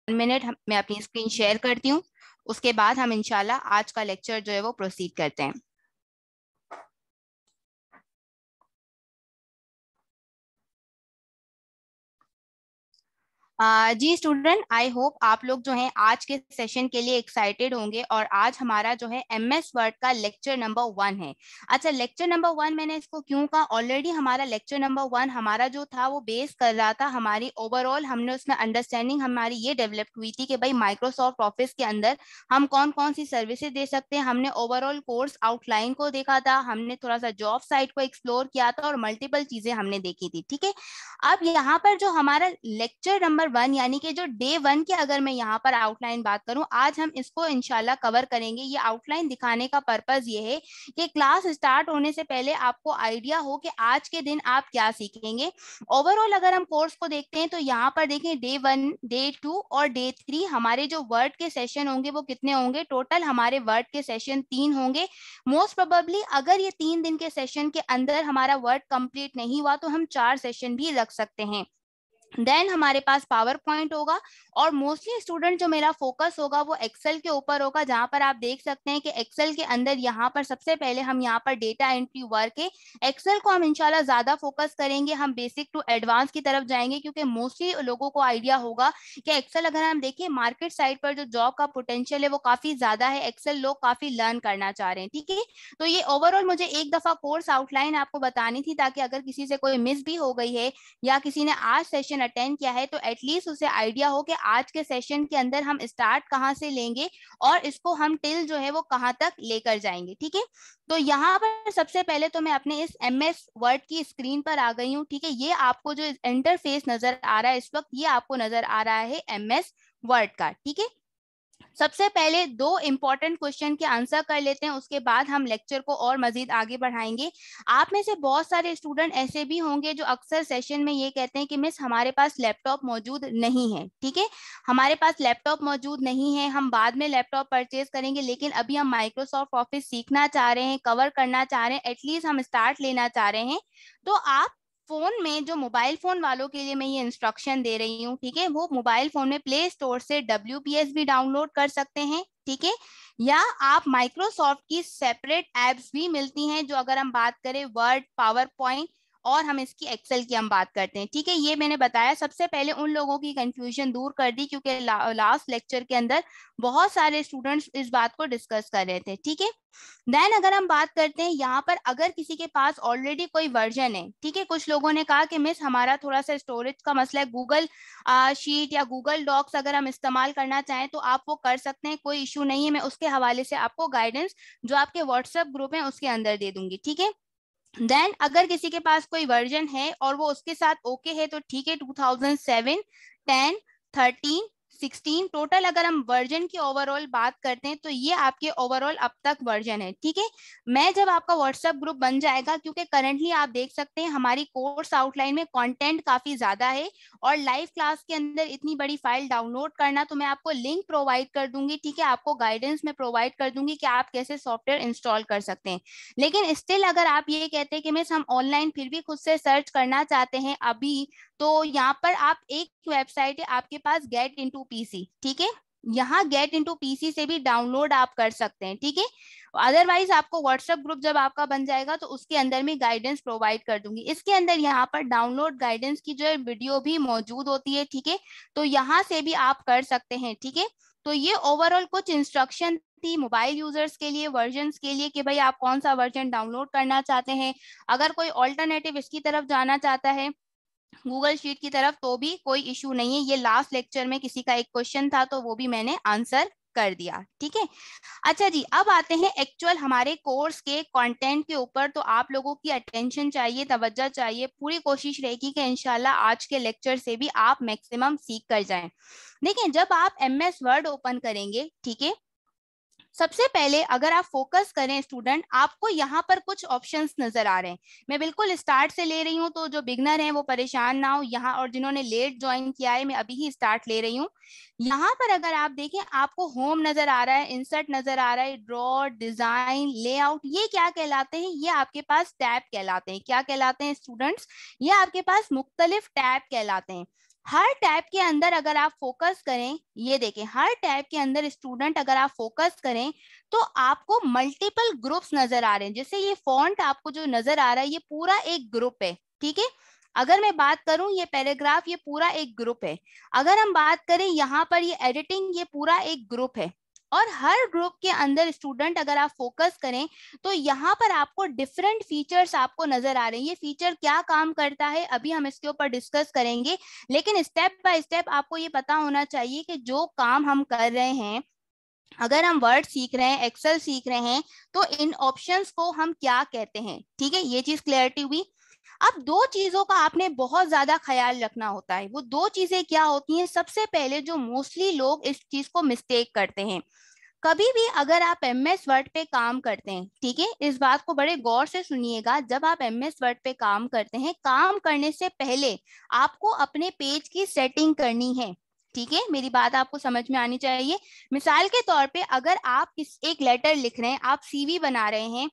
Minute मैं अपनी screen share करती हूँ, उसके बाद हम इंशाल्लाह आज का लेक्चर जो है वो प्रोसीड करते हैं। जी स्टूडेंट, आई होप आप लोग जो हैं आज के सेशन के लिए एक्साइटेड होंगे। और आज हमारा जो है MS वर्ड का लेक्चर नंबर 1 है। अच्छा, लेक्चर नंबर 1 मैंने इसको क्यों कहा, ऑलरेडी हमारा लेक्चर नंबर 1 हमारा जो था वो बेस कर रहा था हमारी ओवरऑल, हमने उसमें अंडरस्टैंडिंग हमारी ये डेवलप हुई थी कि भाई माइक्रोसॉफ्ट ऑफिस के अंदर हम कौन कौन सी सर्विसेज दे सकते हैं। हमने ओवरऑल कोर्स आउटलाइन को देखा था, हमने थोड़ा सा जॉब साइट को एक्सप्लोर किया था और मल्टीपल चीजें हमने देखी थी। ठीक है, अब यहाँ पर जो हमारा लेक्चर नंबर 1 यानी कि जो डे 1 की अगर मैं यहाँ पर आउटलाइन बात करूँ, आज हम इसको इंशाल्लाह कवर करेंगे। ये आउटलाइन दिखाने का पर्पस ये है कि क्लास स्टार्ट होने से पहले आपको आइडिया हो कि आज के दिन आप क्या सीखेंगे। ओवरऑल अगर हम कोर्स को देखते हैं तो यहाँ पर देखें डे 1, डे 2 और डे 3 हमारे जो वर्ड के सेशन होंगे वो कितने होंगे, टोटल हमारे वर्ड के सेशन 3 होंगे। मोस्ट प्रोबेबली अगर ये 3 दिन के सेशन के अंदर हमारा वर्ड कंप्लीट नहीं हुआ तो हम 4 सेशन भी रख सकते हैं। देन हमारे पास पावर पॉइंट होगा और मोस्टली स्टूडेंट जो मेरा फोकस होगा वो एक्सेल के ऊपर होगा, जहां पर आप देख सकते हैं कि एक्सेल के अंदर यहाँ पर सबसे पहले हम यहाँ पर डेटा एंट्री वर्क है। एक्सेल को हम इंशाल्लाह ज्यादा फोकस करेंगे, हम बेसिक टू एडवांस की तरफ जाएंगे क्योंकि मोस्टली लोगों को आइडिया होगा कि एक्सेल अगर हम देखें मार्केट साइड पर जो जॉब का पोटेंशियल है वो काफी ज्यादा है, एक्सेल लोग काफी लर्न करना चाह रहे हैं। ठीक है, तो ये ओवरऑल मुझे एक दफा कोर्स आउटलाइन आपको बतानी थी ताकि अगर किसी से कोई मिस भी हो गई है या किसी ने आज सेशन अटेंड किया है तो एटलीस्ट उसे आइडिया हो कि आज के सेशन के अंदर हम स्टार्ट कहाँ से लेंगे और इसको हम टिल जो है वो कहाँ तक लेकर जाएंगे। ठीक है, तो यहाँ पर सबसे पहले तो मैं अपने इस MS वर्ड की स्क्रीन पर आ गई हूँ। ठीक है, ये आपको जो इंटरफेस नजर आ रहा है इस वक्त, ये आपको नजर आ रहा है MS वर्ड का। ठीक है, सबसे पहले 2 इंपॉर्टेंट क्वेश्चन के आंसर कर लेते हैं, उसके बाद हम लेक्चर को और मजीद आगे बढ़ाएंगे। आप में से बहुत सारे स्टूडेंट ऐसे भी होंगे जो अक्सर सेशन में ये कहते हैं कि मिस हमारे पास लैपटॉप मौजूद नहीं है। ठीक है, हमारे पास लैपटॉप मौजूद नहीं है, हम बाद में लैपटॉप परचेज करेंगे, लेकिन अभी हम माइक्रोसॉफ्ट ऑफिस सीखना चाह रहे हैं, कवर करना चाह रहे हैं, एटलीस्ट हम स्टार्ट लेना चाह रहे हैं। तो आप फोन में, जो मोबाइल फोन वालों के लिए मैं ये इंस्ट्रक्शन दे रही हूँ, ठीक है, वो मोबाइल फोन में प्ले स्टोर से WPS भी डाउनलोड कर सकते हैं। ठीक है, या आप माइक्रोसॉफ्ट की सेपरेट एप्स भी मिलती हैं, जो अगर हम बात करें वर्ड, पावर पॉइंट और हम इसकी एक्सेल की हम बात करते हैं। ठीक है, ये मैंने बताया सबसे पहले उन लोगों की कंफ्यूजन दूर कर दी क्योंकि लास्ट लेक्चर के अंदर बहुत सारे स्टूडेंट्स इस बात को डिस्कस कर रहे थे। ठीक है, देन अगर हम बात करते हैं यहाँ पर, अगर किसी के पास ऑलरेडी कोई वर्जन है, ठीक है, कुछ लोगों ने कहा कि मिस हमारा थोड़ा सा स्टोरेज का मसला है, गूगल शीट या गूगल डॉक्स अगर हम इस्तेमाल करना चाहें तो आप वो कर सकते हैं, कोई इशू नहीं है। मैं उसके हवाले से आपको गाइडेंस जो आपके व्हाट्सएप ग्रुप है उसके अंदर दे दूंगी। ठीक है, देन अगर किसी के पास कोई वर्जन है और वो उसके साथ ओके है तो ठीक है, 2007, 10, 13, 16 टोटल अगर हम वर्जन की ओवरऑल बात करते हैं तो ये आपके ओवरऑल अब तक वर्जन है। ठीक है, मैं जब आपका व्हाट्सएप ग्रुप बन जाएगा, क्योंकि करंटली आप देख सकते हैं हमारी कोर्स आउटलाइन में कंटेंट काफी ज्यादा है और लाइव क्लास के अंदर इतनी बड़ी फाइल डाउनलोड करना, तो मैं आपको लिंक प्रोवाइड कर दूंगी। ठीक है, आपको गाइडेंस में प्रोवाइड कर दूंगी कि आप कैसे सॉफ्टवेयर इंस्टॉल कर सकते हैं। लेकिन स्टिल अगर आप ये कहते हैं कि मिस हम ऑनलाइन फिर भी खुद से सर्च करना चाहते हैं अभी, तो यहाँ पर आप एक वेबसाइट है आपके पास, गेट इनटू पीसी। ठीक है, यहाँ गेट इनटू पीसी से भी डाउनलोड आप कर सकते हैं। ठीक है, अदरवाइज आपको व्हाट्सएप ग्रुप जब आपका बन जाएगा तो उसके अंदर में गाइडेंस प्रोवाइड कर दूंगी। इसके अंदर यहाँ पर डाउनलोड गाइडेंस की जो है वीडियो भी मौजूद होती है। ठीक है, तो यहाँ से भी आप कर सकते हैं। ठीक है, तो ये ओवरऑल कुछ इंस्ट्रक्शन थी मोबाइल यूजर्स के लिए, वर्जन्स के लिए, कि भाई आप कौन सा वर्जन डाउनलोड करना चाहते हैं। अगर कोई ऑल्टरनेटिव इसकी तरफ जाना चाहता है गूगल शीट की तरफ तो भी कोई इशू नहीं है। ये लास्ट लेक्चर में किसी का एक क्वेश्चन था तो वो भी मैंने आंसर कर दिया। ठीक है, अच्छा जी, अब आते हैं एक्चुअल हमारे कोर्स के कंटेंट के ऊपर। तो आप लोगों की अटेंशन चाहिए, तवज्जो चाहिए, पूरी कोशिश रहेगी कि इंशाल्लाह आज के लेक्चर से भी आप मैक्सिमम सीख कर जाएं। देखिए, जब आप MS वर्ड ओपन करेंगे, ठीक है, सबसे पहले अगर आप फोकस करें स्टूडेंट, आपको यहाँ पर कुछ ऑप्शंस नजर आ रहे हैं। मैं बिल्कुल स्टार्ट से ले रही हूँ, तो जो बिगनर हैं वो परेशान ना हो यहाँ, और जिन्होंने लेट ज्वाइन किया है मैं अभी ही स्टार्ट ले रही हूँ। यहाँ पर अगर आप देखें आपको होम नजर आ रहा है, इंसर्ट नजर आ रहा है, ड्रॉ, डिजाइन, लेआउट, ये क्या कहलाते हैं, ये आपके पास टैब कहलाते हैं। क्या कहलाते हैं स्टूडेंट्स, ये आपके पास मुख्तलिफ टैब कहलाते हैं। हर टैब के अंदर अगर आप फोकस करें, ये देखें, हर टैब के अंदर स्टूडेंट अगर आप फोकस करें तो आपको मल्टीपल ग्रुप्स नजर आ रहे हैं। जैसे ये फॉन्ट आपको जो नजर आ रहा है ये पूरा एक ग्रुप है, ठीक है। अगर मैं बात करूं ये पैराग्राफ, ये पूरा एक ग्रुप है। अगर हम बात करें यहाँ पर ये एडिटिंग, ये पूरा एक ग्रुप है। और हर ग्रुप के अंदर स्टूडेंट अगर आप फोकस करें तो यहाँ पर आपको डिफरेंट फीचर्स आपको नजर आ रहे हैं। ये फीचर क्या काम करता है अभी हम इसके ऊपर डिस्कस करेंगे, लेकिन स्टेप बाय स्टेप आपको ये पता होना चाहिए कि जो काम हम कर रहे हैं, अगर हम वर्ड सीख रहे हैं, एक्सेल सीख रहे हैं, तो इन ऑप्शंस को हम क्या कहते हैं, ठीक है। ये चीज क्लियरिटी हुई। अब दो चीजों का आपने बहुत ज्यादा ख्याल रखना होता है। वो दो चीजें क्या होती हैं? सबसे पहले जो मोस्टली लोग इस चीज को मिस्टेक करते हैं, कभी भी अगर आप एमएस वर्ड पे काम करते हैं, ठीक है, इस बात को बड़े गौर से सुनिएगा, जब आप एमएस वर्ड पे काम करते हैं, काम करने से पहले आपको अपने पेज की सेटिंग करनी है, ठीक है। मेरी बात आपको समझ में आनी चाहिए। मिसाल के तौर पे अगर आप एक लेटर लिख रहे हैं, आप सीवी बना रहे हैं,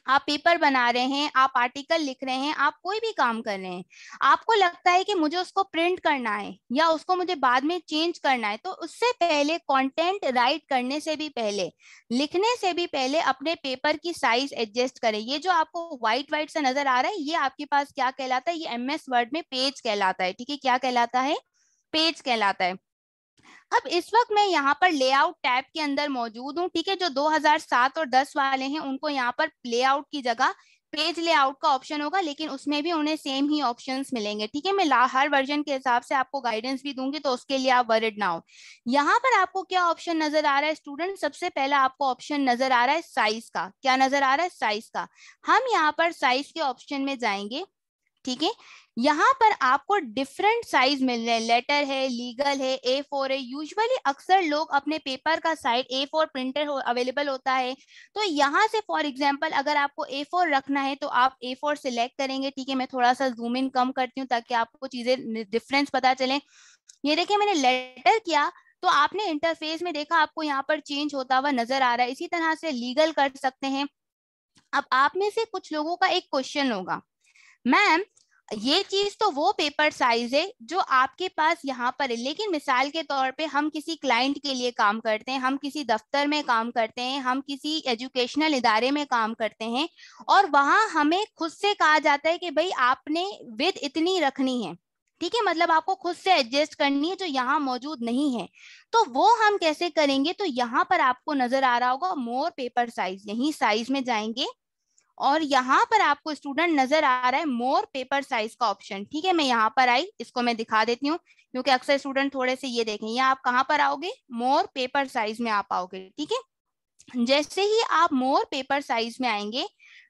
आप पेपर बना रहे हैं, आप आर्टिकल लिख रहे हैं, आप कोई भी काम कर रहे हैं, आपको लगता है कि मुझे उसको प्रिंट करना है या उसको मुझे बाद में चेंज करना है, तो उससे पहले कंटेंट राइट करने से भी पहले, लिखने से भी पहले अपने पेपर की साइज एडजस्ट करें। ये जो आपको व्हाइट व्हाइट सा नजर आ रहा है, ये आपके पास क्या कहलाता है? ये एमएस वर्ड में पेज कहलाता है, ठीक है। क्या कहलाता है? पेज कहलाता है। अब इस वक्त मैं यहाँ पर लेआउट टैब के अंदर मौजूद हूँ, ठीक है। जो 2007 और 10 वाले हैं उनको यहाँ पर लेआउट की जगह पेज लेआउट का ऑप्शन होगा, लेकिन उसमें भी उन्हें सेम ही ऑप्शंस मिलेंगे, ठीक है। मैं हर वर्जन के हिसाब से आपको गाइडेंस भी दूंगी, तो उसके लिए आप वरिड ना हो। यहाँ पर आपको क्या ऑप्शन नजर आ रहा है स्टूडेंट? सबसे पहला आपको ऑप्शन नजर आ रहा है साइज का। क्या नजर आ रहा है? साइज का। हम यहाँ पर साइज के ऑप्शन में जाएंगे, ठीक है। यहाँ पर आपको डिफरेंट साइज मिल रहे हैं, लेटर है, लीगल है, A4 है। यूजुअली अक्सर लोग अपने पेपर का साइज A4 प्रिंटर अवेलेबल होता है, तो यहाँ से फॉर एग्जांपल अगर आपको A4 रखना है तो आप A4 सिलेक्ट करेंगे, ठीक है। मैं थोड़ा सा जूम इन कम करती हूँ ताकि आपको चीजें डिफरेंस पता चले। ये देखिए मैंने लेटर किया तो आपने इंटरफेस में देखा आपको यहाँ पर चेंज होता हुआ नजर आ रहा है। इसी तरह से लीगल कर सकते हैं। अब आप में से कुछ लोगों का एक क्वेश्चन होगा, मैम ये चीज तो वो पेपर साइज है जो आपके पास यहाँ पर है, लेकिन मिसाल के तौर पे हम किसी क्लाइंट के लिए काम करते हैं, हम किसी दफ्तर में काम करते हैं, हम किसी एजुकेशनल इदारे में काम करते हैं, और वहां हमें खुद से कहा जाता है कि भाई आपने विद इतनी रखनी है, ठीक है। मतलब आपको खुद से एडजस्ट करनी है जो यहाँ मौजूद नहीं है। तो वो हम कैसे करेंगे? तो यहाँ पर आपको नजर आ रहा होगा मोर पेपर साइज, यही साइज में जाएंगे और यहाँ पर आपको स्टूडेंट नजर आ रहा है मोर पेपर साइज का ऑप्शन, ठीक है। मैं यहाँ पर आई, इसको मैं दिखा देती हूँ क्योंकि अक्सर स्टूडेंट थोड़े से ये देखें, यहाँ आप कहाँ पर आओगे? मोर पेपर साइज में आप आओगे, ठीक है। जैसे ही आप मोर पेपर साइज में आएंगे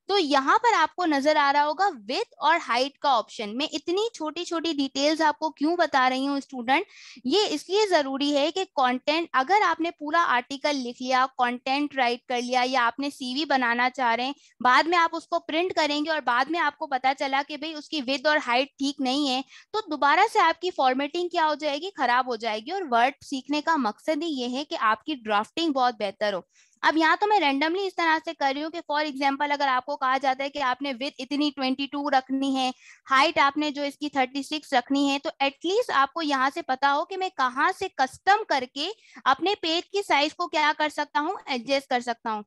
तो यहाँ पर आपको नजर आ रहा होगा विड्थ और हाइट का ऑप्शन। मैं इतनी छोटी छोटी डिटेल्स आपको क्यों बता रही हूँ स्टूडेंट? ये इसलिए जरूरी है कि कंटेंट, अगर आपने पूरा आर्टिकल लिख लिया, कंटेंट राइट कर लिया, या आपने सीवी बनाना चाह रहे हैं, बाद में आप उसको प्रिंट करेंगे और बाद में आपको पता चला कि भाई उसकी विड्थ और हाइट ठीक नहीं है, तो दोबारा से आपकी फॉर्मेटिंग क्या हो जाएगी? खराब हो जाएगी। और वर्ड सीखने का मकसद ही ये है कि आपकी ड्राफ्टिंग बहुत बेहतर हो। अब यहाँ तो मैं रैंडमली इस तरह से कर रही हूँ कि फॉर एग्जांपल अगर आपको कहा जाता है कि आपने विड्थ इतनी 22 रखनी है, हाइट आपने जो इसकी 36 रखनी है, तो एटलीस्ट आपको यहाँ से पता हो कि मैं कहाँ से कस्टम करके अपने पेज की साइज को क्या कर सकता हूँ? एडजस्ट कर सकता हूँ।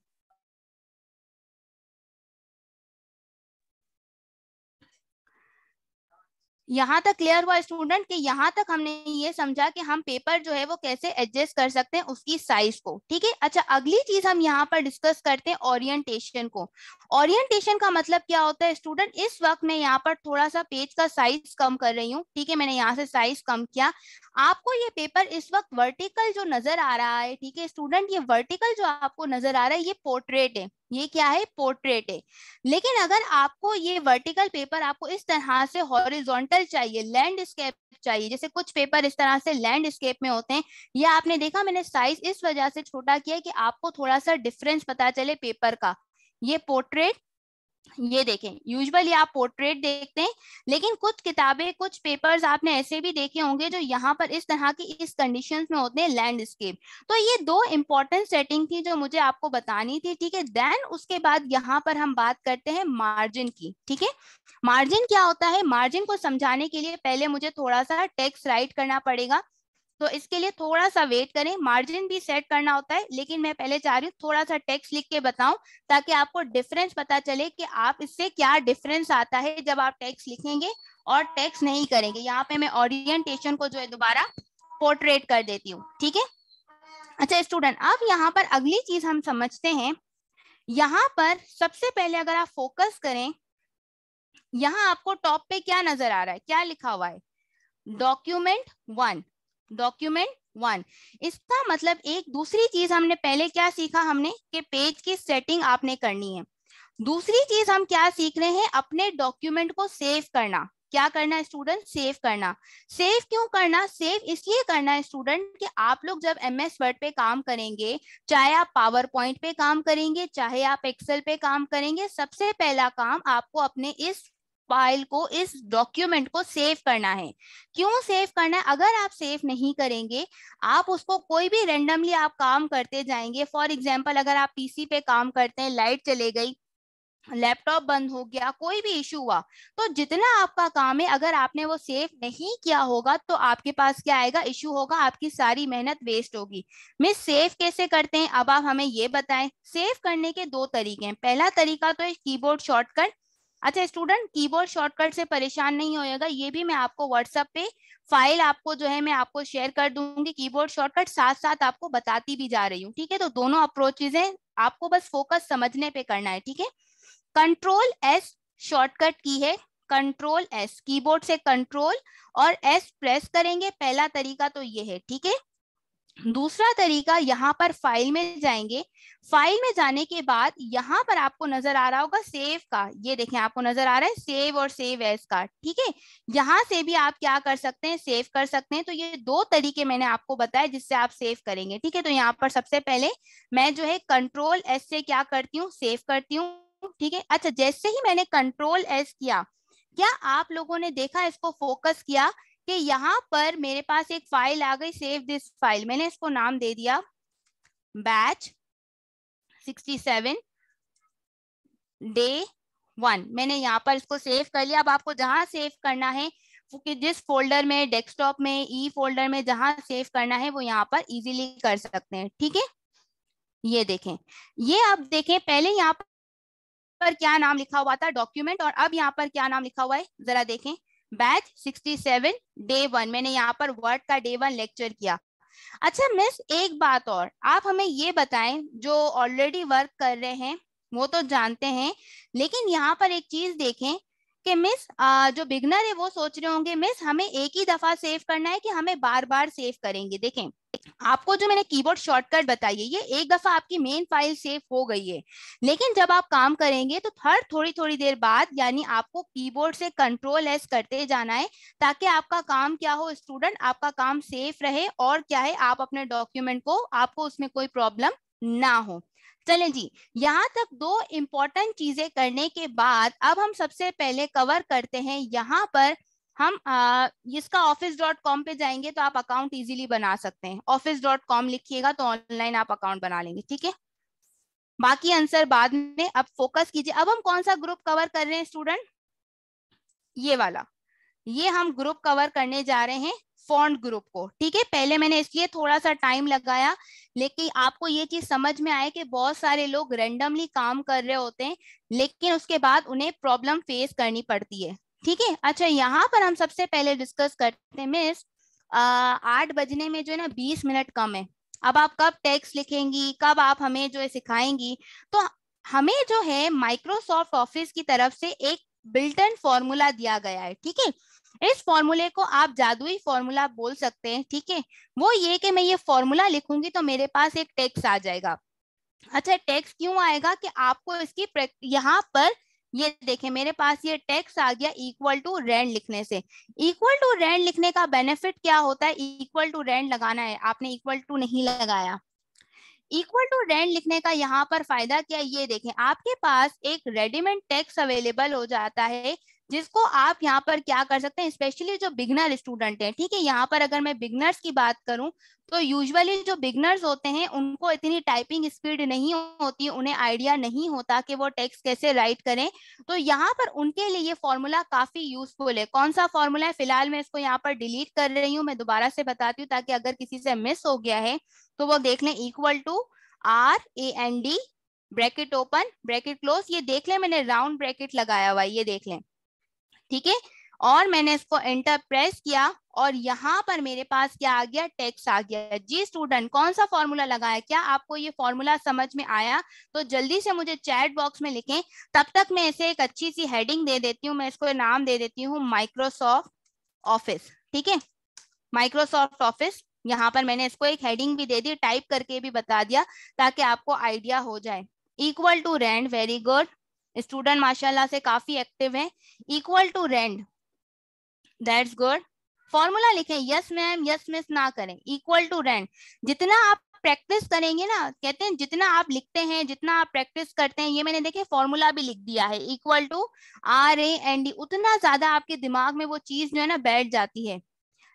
यहाँ तक क्लियर हुआ स्टूडेंट? कि यहाँ तक हमने ये समझा कि हम पेपर जो है वो कैसे एडजस्ट कर सकते हैं उसकी साइज को, ठीक है। अच्छा, अगली चीज हम यहाँ पर डिस्कस करते हैं ओरिएंटेशन को। ओरिएंटेशन का मतलब क्या होता है स्टूडेंट? इस वक्त मैं यहाँ पर थोड़ा सा पेज का साइज कम कर रही हूँ, ठीक है। मैंने यहाँ से साइज कम किया। आपको ये पेपर इस वक्त वर्टिकल जो नजर आ रहा है, ठीक है स्टूडेंट, ये वर्टिकल जो आपको नजर आ रहा है ये पोर्ट्रेट है। ये क्या है? पोर्ट्रेट है। लेकिन अगर आपको ये वर्टिकल पेपर आपको इस तरह से हॉरिजॉन्टल चाहिए, लैंडस्केप चाहिए, जैसे कुछ पेपर इस तरह से लैंडस्केप में होते हैं, या आपने देखा मैंने साइज इस वजह से छोटा किया कि आपको थोड़ा सा डिफरेंस पता चले पेपर का। ये पोर्ट्रेट ये देखें, यूजुअली आप पोर्ट्रेट देखते हैं, लेकिन कुछ किताबें, कुछ पेपर्स आपने ऐसे भी देखे होंगे जो यहाँ पर इस तरह की इस कंडीशंस में होते हैं, लैंडस्केप। तो ये दो इंपॉर्टेंट सेटिंग थी जो मुझे आपको बतानी थी, ठीक है। देन उसके बाद यहाँ पर हम बात करते हैं मार्जिन की, ठीक है। मार्जिन क्या होता है, मार्जिन को समझाने के लिए पहले मुझे थोड़ा सा टेक्स्ट राइट करना पड़ेगा, तो इसके लिए थोड़ा सा वेट करें। मार्जिन भी सेट करना होता है, लेकिन मैं पहले चाह रही हूँ थोड़ा सा टेक्स्ट लिख के बताऊं, ताकि आपको डिफरेंस पता चले कि आप इससे क्या डिफरेंस आता है जब आप टेक्स्ट लिखेंगे और टेक्स्ट नहीं करेंगे। यहाँ पे मैं ओरिएंटेशन को जो है दोबारा पोर्ट्रेट कर देती हूँ, ठीक है। अच्छा स्टूडेंट, अब यहाँ पर अगली चीज हम समझते हैं। यहाँ पर सबसे पहले अगर आप फोकस करें, यहाँ आपको टॉप पे क्या नजर आ रहा है, क्या लिखा हुआ है, डॉक्यूमेंट 1, डॉक्यूमेंट 1। इसका मतलब एक दूसरी चीज हमने पहले क्या सीखा, हमने कि पेज की सेटिंग आपने करनी है। दूसरी चीज हम क्या सीख रहे हैं, अपने डॉक्यूमेंट को सेव करना। क्या करना है स्टूडेंट, सेव करना। सेव क्यों करना, सेव इसलिए करना है स्टूडेंट कि आप लोग जब एमएस वर्ड पे काम करेंगे, चाहे आप पावर पॉइंट पे काम करेंगे, चाहे आप एक्सेल पे काम करेंगे, सबसे पहला काम आपको अपने इस फाइल को, इस डॉक्यूमेंट को सेव करना है। क्यों सेव करना है, अगर आप सेव नहीं करेंगे, आप उसको कोई भी रेंडमली आप काम करते जाएंगे। फॉर एग्जांपल अगर आप पीसी पे काम करते हैं, लाइट चले गई, लैपटॉप बंद हो गया, कोई भी इशू हुआ, तो जितना आपका काम है अगर आपने वो सेव नहीं किया होगा तो आपके पास क्या आएगा, इशू होगा, आपकी सारी मेहनत वेस्ट होगी। मिस सेव कैसे करते हैं, अब आप हमें ये बताएं। सेव करने के दो तरीके हैं। पहला तरीका तो है कीबोर्ड शॉर्टकट। अच्छा स्टूडेंट, कीबोर्ड शॉर्टकट से परेशान नहीं होएगा, ये भी मैं आपको व्हाट्सएप पे फाइल आपको जो है मैं आपको शेयर कर दूंगी। कीबोर्ड शॉर्टकट साथ साथ आपको बताती भी जा रही हूँ, ठीक है। तो दोनों अप्रोचेज हैं, आपको बस फोकस समझने पे करना है, ठीक है। कंट्रोल एस शॉर्टकट की है, कंट्रोल एस, कीबोर्ड से कंट्रोल और एस प्रेस करेंगे, पहला तरीका तो ये है, ठीक है। दूसरा तरीका, यहाँ पर फाइल में जाएंगे, फाइल में जाने के बाद यहाँ पर आपको नजर आ रहा होगा सेव का, ये देखें आपको नजर आ रहा है सेव और सेव एज का, ठीक है। यहाँ से भी आप क्या कर सकते हैं, सेव कर सकते हैं। तो ये दो तरीके मैंने आपको बताए जिससे आप सेव करेंगे, ठीक है। तो यहाँ पर सबसे पहले मैं जो है कंट्रोल एस से क्या करती हूँ, सेव करती हूँ, ठीक है। अच्छा, जैसे ही मैंने कंट्रोल एस किया, क्या आप लोगों ने देखा, इसको फोकस किया कि यहाँ पर मेरे पास एक फाइल आ गई, सेव दिस फाइल, मैंने इसको नाम दे दिया बैच 67 डे 1। मैंने यहाँ पर इसको सेव कर लिया। अब आपको जहां सेव करना है, कि जिस फोल्डर में, डेस्कटॉप में, ई फोल्डर में जहां सेव करना है, वो यहाँ पर इजीली कर सकते हैं, ठीक है। ये देखें, ये आप देखें, पहले यहाँ पर क्या नाम लिखा हुआ था, डॉक्यूमेंट, और अब यहाँ पर क्या नाम लिखा हुआ है, जरा देखें, बैच 67 डे 1। मैंने यहाँ पर वर्ड का डे 1 लेक्चर किया। अच्छा मिस, एक बात और, आप हमें ये बताएं, जो ऑलरेडी वर्क कर रहे हैं वो तो जानते हैं, लेकिन यहाँ पर एक चीज देखें कि मिस जो बिगनर है वो सोच रहे होंगे, मिस हमें एक ही दफा सेव करना है कि हमें बार बार सेव करेंगे। देखें, आपको जो मैंने कीबोर्ड शॉर्टकट बताई है, ये एक दफा आपकी मेन फाइल सेव हो गई है, लेकिन जब आप काम करेंगे तो हर थोड़ी थोड़ी देर बाद, यानी आपको कीबोर्ड से कंट्रोल एस करते जाना है, ताकि आपका काम क्या हो स्टूडेंट, आपका काम सेफ रहे, और क्या है, आप अपने डॉक्यूमेंट को, आपको उसमें कोई प्रॉब्लम ना हो। चलें जी, यहाँ तक दो इंपॉर्टेंट चीजें करने के बाद अब हम सबसे पहले कवर करते हैं, यहाँ पर हम इसका office.com पे जाएंगे तो आप अकाउंट इजीली बना सकते हैं। office.com लिखिएगा तो ऑनलाइन आप अकाउंट बना लेंगे, ठीक है। बाकी आंसर बाद में, अब फोकस कीजिए। अब हम कौन सा ग्रुप कवर कर रहे हैं स्टूडेंट, ये वाला, ये हम ग्रुप कवर करने जा रहे हैं, फॉन्ट ग्रुप को, ठीक है। पहले मैंने इसलिए थोड़ा सा टाइम लगाया, लेकिन आपको ये चीज समझ में आए कि बहुत सारे लोग रैंडमली काम कर रहे होते हैं, लेकिन उसके बाद उन्हें प्रॉब्लम फेस करनी पड़ती है, ठीक है। अच्छा, यहाँ पर हम सबसे पहले डिस्कस करते हैं, मिस 8 बजने में जो है ना 20 मिनट कम है, अब आप कब टेक्स्ट लिखेंगी, कब आप हमें जो है सिखाएंगी। तो हमें जो है माइक्रोसॉफ्ट ऑफिस की तरफ से एक बिल्ट इन फॉर्मूला दिया गया है, ठीक है। इस फॉर्मूले को आप जादुई फॉर्मूला बोल सकते हैं, ठीक है। वो ये कि मैं ये फॉर्मूला लिखूंगी तो मेरे पास एक टेक्स्ट आ जाएगा। अच्छा, टेक्स्ट क्यों आएगा, कि आपको इसकी यहाँ पर ये देखें, मेरे पास ये टेक्स्ट आ गया इक्वल टू रैंड लिखने से। इक्वल टू रैंड लिखने का बेनिफिट क्या होता है, इक्वल टू रैंड लगाना है, आपने इक्वल टू नहीं लगाया, इक्वल टू रेंट लिखने का यहाँ पर फायदा क्या है, ये देखें, आपके पास एक रेडीमेड टेक्स्ट अवेलेबल हो जाता है जिसको आप यहाँ पर क्या कर सकते हैं, स्पेशली जो बिगनर स्टूडेंट हैं, ठीक है, यहाँ पर अगर मैं बिगनर्स की बात करूं तो यूजुअली जो बिगनर्स होते हैं उनको इतनी टाइपिंग स्पीड नहीं होती, उन्हें आइडिया नहीं होता कि वो टेक्स्ट कैसे राइट करें, तो यहाँ पर उनके लिए ये फॉर्मूला काफी यूजफुल है। कौन सा फॉर्मूला है, फिलहाल मैं इसको यहाँ पर डिलीट कर रही हूँ, मैं दोबारा से बताती हूँ ताकि अगर किसी से मिस हो गया है तो वो देख लें। Equal to RAND bracket open bracket close, ये देख लें मैंने राउंड ब्रैकेट लगाया हुआ है, ये देख लें, ठीक है, और मैंने इसको एंटर प्रेस किया और यहाँ पर मेरे पास क्या आ गया, टेक्स्ट आ गया। जी स्टूडेंट, कौन सा फॉर्मूला लगाया, क्या आपको ये फॉर्मूला समझ में आया? तो जल्दी से मुझे चैट बॉक्स में लिखें, तब तक मैं इसे एक अच्छी सी हेडिंग दे देती हूँ, मैं इसको नाम दे देती हूँ माइक्रोसॉफ्ट ऑफिस, ठीक है, माइक्रोसॉफ्ट ऑफिस। यहाँ पर मैंने इसको एक हेडिंग भी दे दी, टाइप करके भी बता दिया ताकि आपको आइडिया हो जाए। Equal to rent, very good, student माशाल्लाह से काफी एक्टिव है। Equal to rent, that's good. Formula लिखें, यस मैम यस मिस ना करें। इक्वल टू रेंट, जितना आप प्रैक्टिस करेंगे ना, कहते हैं जितना आप लिखते हैं जितना आप प्रैक्टिस करते हैं, ये मैंने देखे फॉर्मूला भी लिख दिया है, इक्वल टू RAND, उतना ज्यादा आपके दिमाग में वो चीज जो है ना बैठ जाती है।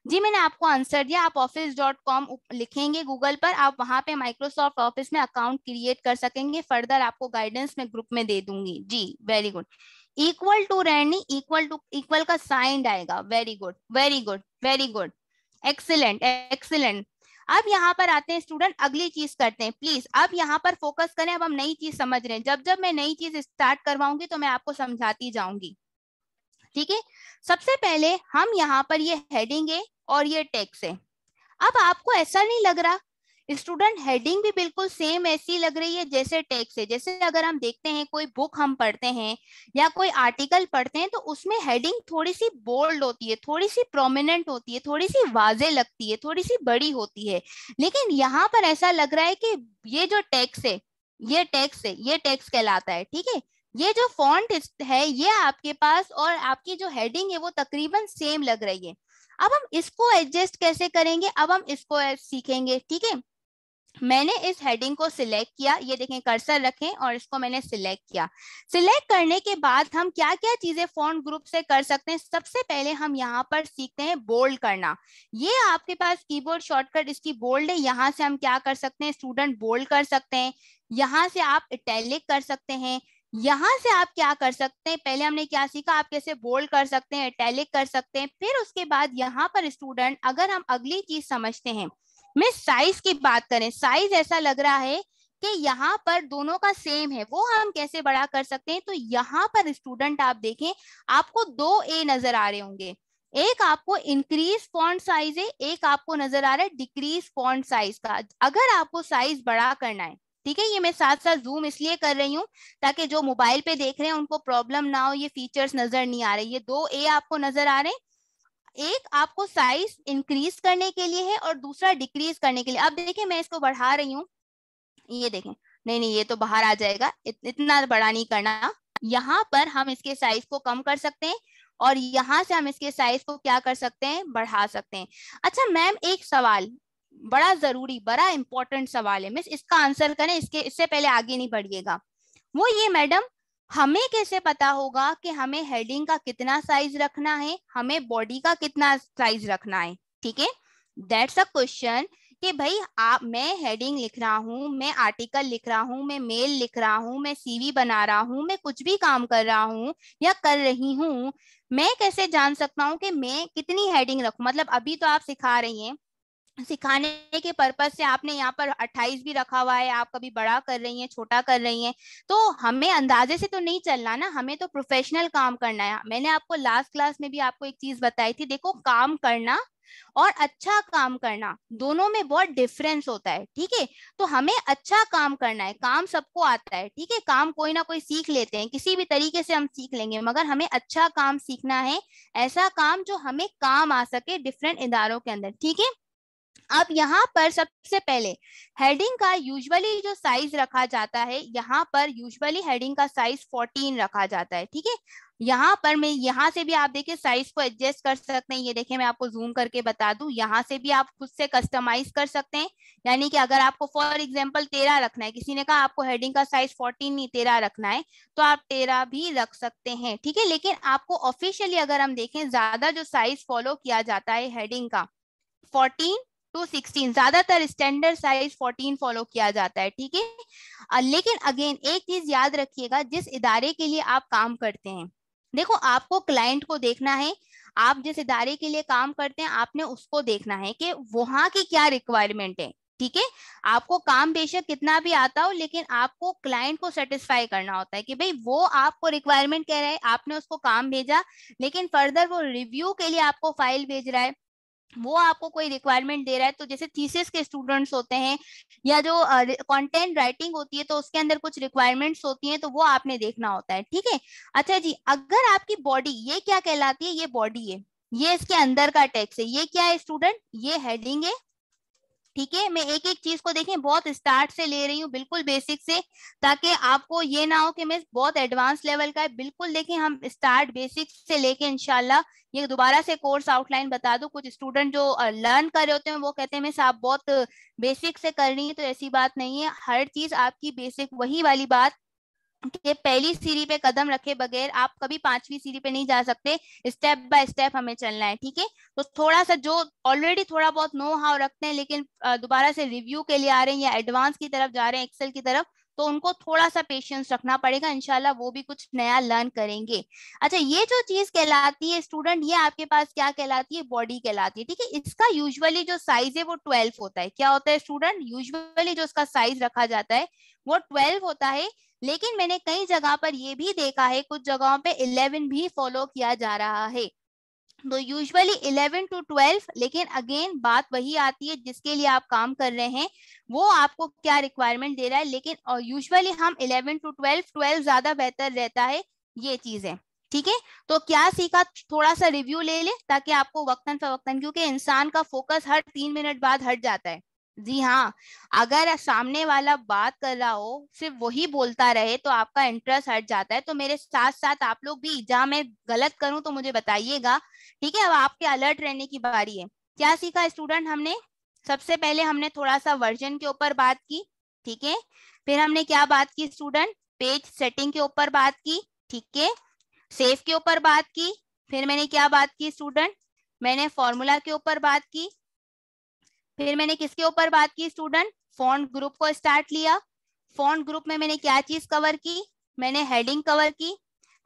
जी मैंने आपको आंसर दिया, आप office.com लिखेंगे गूगल पर, आप वहां पे माइक्रोसॉफ्ट ऑफिस में अकाउंट क्रिएट कर सकेंगे, फर्दर आपको गाइडेंस में ग्रुप में दे दूंगी। जी वेरी गुड। इक्वल टू रेंड नहीं, इक्वल टू, इक्वल का साइन आएगा। Very good very good very good, excellent excellent. अब यहाँ पर आते हैं स्टूडेंट, अगली चीज करते हैं, प्लीज अब यहाँ पर फोकस करें, अब हम नई चीज समझ रहे हैं, जब जब मैं नई चीज स्टार्ट करवाऊंगी तो मैं आपको समझाती जाऊंगी, ठीक है। सबसे पहले हम यहाँ पर ये हेडिंग है और ये टेक्स्ट है। अब आपको ऐसा नहीं लग रहा स्टूडेंट, हेडिंग भी बिल्कुल सेम ऐसी लग रही है जैसे टेक्स्ट है। जैसे अगर हम देखते हैं कोई बुक हम पढ़ते हैं या कोई आर्टिकल पढ़ते हैं तो उसमें हेडिंग थोड़ी सी बोल्ड होती है, थोड़ी सी प्रोमिनेंट होती है, थोड़ी सी वाजे लगती है, थोड़ी सी बड़ी होती है। लेकिन यहाँ पर ऐसा लग रहा है कि ये जो टेक्स्ट है, ये टेक्स्ट है, ये टेक्स्ट कहलाता है, ठीक है। ये जो फॉन्ट है ये आपके पास और आपकी जो हेडिंग है वो तकरीबन सेम लग रही है। अब हम इसको एडजस्ट कैसे करेंगे, अब हम इसको सीखेंगे, ठीक है। मैंने इस हेडिंग को सिलेक्ट किया, ये देखें कर्सर रखें और इसको मैंने सिलेक्ट किया। सिलेक्ट करने के बाद हम क्या क्या चीजें फॉन्ट ग्रुप से कर सकते हैं, सबसे पहले हम यहाँ पर सीखते हैं बोल्ड करना। ये आपके पास कीबोर्ड शॉर्टकट इसकी बोल्ड है, यहाँ से हम क्या कर सकते हैं स्टूडेंट, बोल्ड कर सकते हैं। यहाँ से आप इटैलिक कर सकते हैं। यहाँ से आप क्या कर सकते हैं, पहले हमने क्या सीखा, आप कैसे बोल्ड कर सकते हैं, इटैलिक कर सकते हैं। फिर उसके बाद यहाँ पर स्टूडेंट अगर हम अगली चीज समझते हैं, मैं साइज की बात करें, साइज ऐसा लग रहा है कि यहाँ पर दोनों का सेम है, वो हम कैसे बड़ा कर सकते हैं। तो यहाँ पर स्टूडेंट आप देखें, आपको 2A नजर आ रहे होंगे, एक आपको इंक्रीज फॉन्ट साइज है, एक आपको नजर आ रहा है डिक्रीज फॉन्ट साइज का। अगर आपको साइज बड़ा करना है, ठीक है, ये मैं साथ साथ जूम इसलिए कर रही हूँ ताकि जो मोबाइल पे देख रहे हैं उनको प्रॉब्लम ना हो, ये फीचर्स नजर नहीं आ रहे, ये 2A आपको नजर आ रहे हैं। एक आपको साइज इंक्रीज करने के लिए है और दूसरा डिक्रीज करने के लिए। अब देखिए मैं इसको बढ़ा रही हूँ, ये देखें, नहीं नहीं ये तो बाहर आ जाएगा, इतना बड़ा नहीं करना। यहाँ पर हम इसके साइज को कम कर सकते हैं और यहाँ से हम इसके साइज को क्या कर सकते हैं, बढ़ा सकते हैं। अच्छा मैम एक सवाल, बड़ा जरूरी बड़ा इंपॉर्टेंट सवाल है, मिस इसका आंसर करें, इससे पहले आगे नहीं बढ़िएगा। वो ये मैडम, हमें कैसे पता होगा कि हमें हेडिंग का कितना साइज रखना है, हमें बॉडी का कितना साइज रखना है, ठीक है। दैट्स अ क्वेश्चन कि भाई आप, मैं हेडिंग लिख रहा हूँ, मैं आर्टिकल लिख रहा हूँ, मैं मेल लिख रहा हूँ, मैं CV बना रहा हूँ, मैं कुछ भी काम कर रहा हूँ या कर रही हूँ, मैं कैसे जान सकता हूँ कि मैं कितनी हेडिंग रखूं। मतलब अभी तो आप सिखा रही हैं, सिखाने के पर्पज से आपने यहाँ पर 28 भी रखा हुआ है, आप कभी बड़ा कर रही हैं छोटा कर रही हैं, तो हमें अंदाजे से तो नहीं चलना ना, हमें तो प्रोफेशनल काम करना है। मैंने आपको लास्ट क्लास में भी आपको एक चीज बताई थी, देखो काम करना और अच्छा काम करना दोनों में बहुत डिफरेंस होता है, ठीक है। तो हमें अच्छा काम करना है, काम सबको आता है, ठीक है, काम कोई ना कोई सीख लेते हैं, किसी भी तरीके से हम सीख लेंगे, मगर हमें अच्छा काम सीखना है, ऐसा काम जो हमें काम आ सके डिफरेंट इदारों के अंदर, ठीक है। अब यहाँ पर सबसे पहले हेडिंग का यूजुअली जो साइज रखा जाता है, यहाँ पर यूजुअली हेडिंग का साइज 14 रखा जाता है, ठीक है। यहाँ पर मैं यहाँ से भी आप देखिए साइज को एडजस्ट कर सकते हैं। ये देखिए मैं आपको जूम करके बता दूं, यहाँ से भी आप खुद से कस्टमाइज कर सकते हैं। यानी कि अगर आपको फॉर एग्जांपल 13 रखना है, किसी ने कहा आपको हेडिंग का साइज 14 नहीं 13 रखना है, तो आप 13 भी रख सकते हैं, ठीक है। लेकिन आपको ऑफिशियली अगर हम देखें, ज्यादा जो साइज फॉलो किया जाता है हेडिंग का 14 टू 16, ज्यादातर स्टैंडर्ड साइज 14 फॉलो किया जाता है, ठीक है। लेकिन अगेन एक चीज याद रखिएगा, जिस इदारे के लिए आप काम करते हैं, देखो आपको क्लाइंट को देखना है, आप जिस इदारे के लिए काम करते हैं आपने उसको देखना है कि वहां की क्या रिक्वायरमेंट है, ठीक है। आपको काम बेशक कितना भी आता हो, लेकिन आपको क्लाइंट को सेटिस्फाई करना होता है कि भाई वो आपको रिक्वायरमेंट कह रहा है, आपने उसको काम भेजा, लेकिन फर्दर वो रिव्यू के लिए आपको फाइल भेज रहा है, वो आपको कोई रिक्वायरमेंट दे रहा है। तो जैसे थीसिस के स्टूडेंट्स होते हैं या जो कंटेंट राइटिंग होती है, तो उसके अंदर कुछ रिक्वायरमेंट्स होती हैं, तो वो आपने देखना होता है, ठीक है। अच्छा जी, अगर आपकी बॉडी, ये क्या कहलाती है, ये बॉडी है, ये इसके अंदर का टेक्स्ट है, ये क्या है स्टूडेंट, ये हेडिंग है, ठीक है। मैं एक एक चीज को देखें, बहुत स्टार्ट से ले रही हूँ, बिल्कुल बेसिक से, ताकि आपको ये ना हो कि मैं बहुत एडवांस लेवल का है। बिल्कुल देखें, हम स्टार्ट बेसिक से लेके इंशाल्लाह ये दोबारा से कोर्स आउटलाइन बता दूं। कुछ स्टूडेंट जो लर्न कर रहे होते हैं वो कहते हैं मैं साहब बहुत बेसिक से कर रही है, तो ऐसी बात नहीं है। हर चीज आपकी बेसिक, वही वाली बात कि पहली सीढ़ी पे कदम रखे बगैर आप कभी 5वीं सीढ़ी पे नहीं जा सकते। स्टेप बाय स्टेप हमें चलना है, ठीक है। तो थोड़ा सा जो ऑलरेडी थोड़ा बहुत नो हाउ रखते हैं, लेकिन दोबारा से रिव्यू के लिए आ रहे हैं या एडवांस की तरफ जा रहे हैं, एक्सेल की तरफ, तो उनको थोड़ा सा पेशेंस रखना पड़ेगा, इंशाल्लाह वो भी कुछ नया लर्न करेंगे। अच्छा, ये जो चीज कहलाती है स्टूडेंट, ये आपके पास क्या कहलाती है, बॉडी कहलाती है, ठीक है। इसका यूजुअली जो साइज है वो 12 होता है। क्या होता है स्टूडेंट, यूजुअली जो इसका साइज रखा जाता है वो 12 होता है। लेकिन मैंने कई जगह पर ये भी देखा है, कुछ जगहों पे 11 भी फॉलो किया जा रहा है। तो यूजुअली 11 टू 12, लेकिन अगेन बात वही आती है, जिसके लिए आप काम कर रहे हैं वो आपको क्या रिक्वायरमेंट दे रहा है। लेकिन यूजुअली हम 11 टू 12 ज्यादा बेहतर रहता है, ये चीजें, ठीक है। तो क्या सीखा, थोड़ा सा रिव्यू ले ले, ताकि आपको वक्तन फवक्तन, क्योंकि इंसान का फोकस हर 3 मिनट बाद हट जाता है। जी हाँ, अगर सामने वाला बात कर रहा हो, सिर्फ वही बोलता रहे, तो आपका इंटरेस्ट हट जाता है। तो मेरे साथ साथ आप लोग भी, जहाँ मैं गलत करूं तो मुझे बताइएगा, ठीक है। अब आपके अलर्ट रहने की बारी है। क्या सीखा स्टूडेंट हमने, सबसे पहले हमने थोड़ा सा वर्जन के ऊपर बात की, ठीक है। फिर हमने क्या बात की स्टूडेंट, पेज सेटिंग के ऊपर बात की, ठीक है। सेव के ऊपर बात की। फिर मैंने क्या बात की स्टूडेंट, मैंने फॉर्मूला के ऊपर बात की। फिर मैंने किसके ऊपर बात की स्टूडेंट, फॉन्ट ग्रुप को स्टार्ट लिया। फॉन्ट ग्रुप में मैंने क्या चीज कवर की, मैंने हेडिंग कवर की।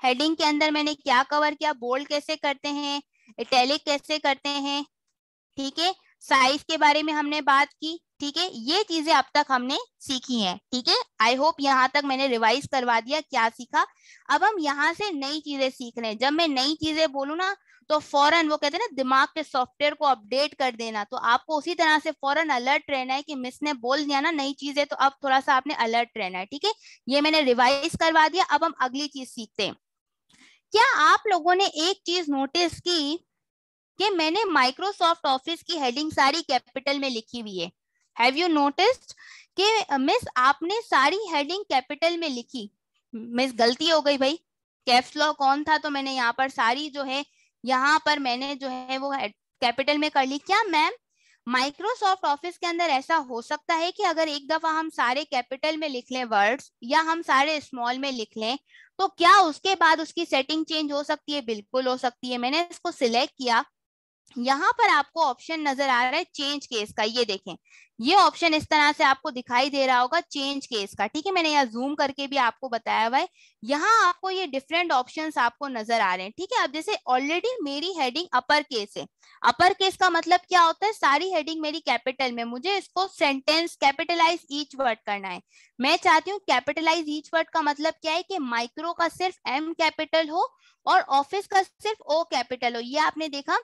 हेडिंग के अंदर मैंने क्या कवर किया, बोल्ड कैसे करते हैं, इटैलिक कैसे करते हैं, ठीक है। साइज के बारे में हमने बात की, ठीक है। ये चीजें अब तक हमने सीखी हैं, ठीक है। आई होप यहाँ तक मैंने रिवाइज करवा दिया क्या सीखा। अब हम यहाँ से नई चीजें सीख रहे हैं। जब मैं नई चीजें बोलूँ ना, तो फौरन वो कहते हैं ना, दिमाग के सॉफ्टवेयर को अपडेट कर देना। तो आपको उसी तरह से फौरन अलर्ट रहना है कि मिस ने बोल दिया ना नई चीजें, तो अब थोड़ा सा आपने अलर्ट रहना है, ठीक है। ये मैंने रिवाइज करवा दिया। अब हम अगली चीज सीखते हैं। क्या आप लोगों ने एक चीज नोटिस की कि मैंने माइक्रोसॉफ्ट ऑफिस की हेडिंग सारी कैपिटल में लिखी हुई है। हैव यू नोटिस्ड कि मिस आपने सारी हेडिंग कैपिटल में लिखी। मिस गलती हो गई भाई, कैप्स लॉक ऑन था, तो मैंने यहाँ पर सारी जो है, यहाँ पर मैंने जो है वो कैपिटल में कर ली। क्या मैम माइक्रोसॉफ्ट ऑफिस के अंदर ऐसा हो सकता है कि अगर एक दफा हम सारे कैपिटल में लिख लें वर्ड्स, या हम सारे स्मॉल में लिख लें, तो क्या उसके बाद उसकी सेटिंग चेंज हो सकती है? बिल्कुल हो सकती है। मैंने इसको सिलेक्ट किया, यहाँ पर आपको ऑप्शन नजर आ रहा है चेंज केस का। ये देखें, ये ऑप्शन इस तरह से आपको दिखाई दे रहा होगा चेंज केस का, ठीक है। मैंने यहाँ जूम करके भी आपको बताया हुआ है। यहाँ आपको ये डिफरेंट ऑप्शंस आपको नजर आ रहे हैं, ठीक है। अब जैसे ऑलरेडी मेरी हेडिंग अपर केस है। अपर केस का मतलब क्या होता है, सारी हेडिंग मेरी कैपिटल में, मुझे इसको सेंटेंस कैपिटलाइज ईच वर्ड करना है। मैं चाहती हूँ कैपिटलाइज ईच वर्ड का मतलब क्या है कि माइक्रो का सिर्फ एम कैपिटल हो और ऑफिस का सिर्फ ओ कैपिटल हो। ये आपने देखा,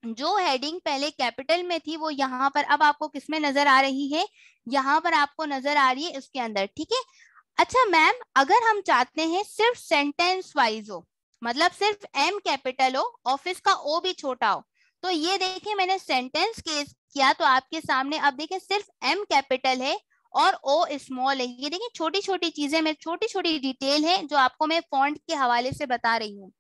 जो हेडिंग पहले कैपिटल में थी वो यहाँ पर अब आपको किसमें नजर आ रही है, यहाँ पर आपको नजर आ रही है इसके अंदर, ठीक है। अच्छा मैम, अगर हम चाहते हैं सिर्फ सेंटेंस वाइज हो, मतलब सिर्फ एम कैपिटल हो, ऑफिस का ओ भी छोटा हो, तो ये देखिए मैंने सेंटेंस केस किया तो आपके सामने अब देखिए सिर्फ M कैपिटल है और O स्मॉल है। ये देखिए छोटी छोटी चीजें, मैं छोटी छोटी डिटेल है जो आपको मैं फॉन्ट के हवाले से बता रही हूँ।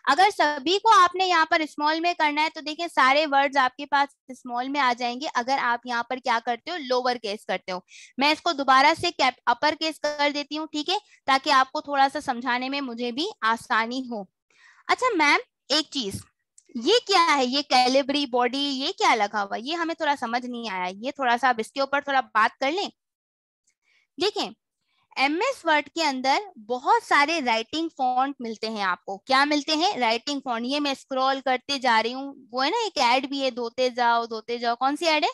अगर सभी को आपने यहाँ पर स्मॉल में करना है तो देखिए सारे वर्ड्स आपके पास स्मॉल में आ जाएंगे अगर आप यहाँ पर क्या करते हो, लोअर केस करते हो। मैं इसको दोबारा से कैप अपर केस कर देती हूँ, ठीक है, ताकि आपको थोड़ा सा समझाने में मुझे भी आसानी हो। अच्छा मैम, एक चीज, ये क्या है, ये कैलिबरी बॉडी, ये क्या लगा हुआ, ये हमें थोड़ा समझ नहीं आया, ये थोड़ा सा अब इसके ऊपर थोड़ा बात कर लें। देखें, MS वर्ड के अंदर बहुत सारे राइटिंग फॉन्ट मिलते हैं आपको। क्या मिलते हैं? Writing font. ये मैं स्क्रॉल करते जा रही हूँ, वो है ना एक ऐड भी है, धोते जाओ धोते जाओ, कौन सी ऐड है?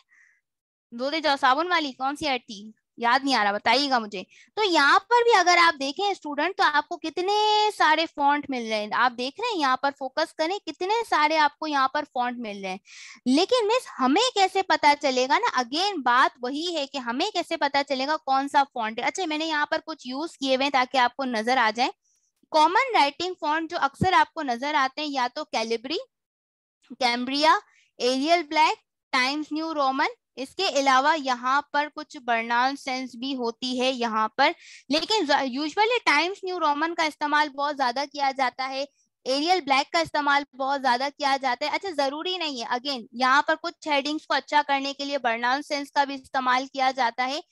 धोते जाओ साबुन वाली, कौन सी ऐड थी, याद नहीं आ रहा, बताइएगा मुझे। तो यहाँ पर भी अगर आप देखें स्टूडेंट, तो आपको कितने सारे फॉन्ट मिल रहे हैं, आप देख रहे हैं, यहाँ पर फोकस करें, कितने सारे आपको यहाँ पर फॉन्ट मिल रहे हैं। लेकिन मिस हमें कैसे पता चलेगा ना, अगेन बात वही है कि हमें कैसे पता चलेगा कौन सा फॉन्ट है। अच्छा, मैंने यहाँ पर कुछ यूज किए हुए ताकि आपको नजर आ जाए। कॉमन राइटिंग फॉन्ट जो अक्सर आपको नजर आते हैं, या तो Calibri, Cambria, Arial Black, Times New Roman. इसके अलावा यहाँ पर कुछ बर्नाल सेंस भी होती है यहाँ पर, लेकिन यूजुअली टाइम्स न्यू रोमन का इस्तेमाल बहुत ज्यादा किया जाता है, एरियल ब्लैक का इस्तेमाल बहुत ज्यादा किया जाता है। अच्छा, जरूरी नहीं है, अगेन यहाँ पर कुछ हेडिंग्स को अच्छा करने के लिए बर्नाल सेंस का भी इस्तेमाल किया जाता है,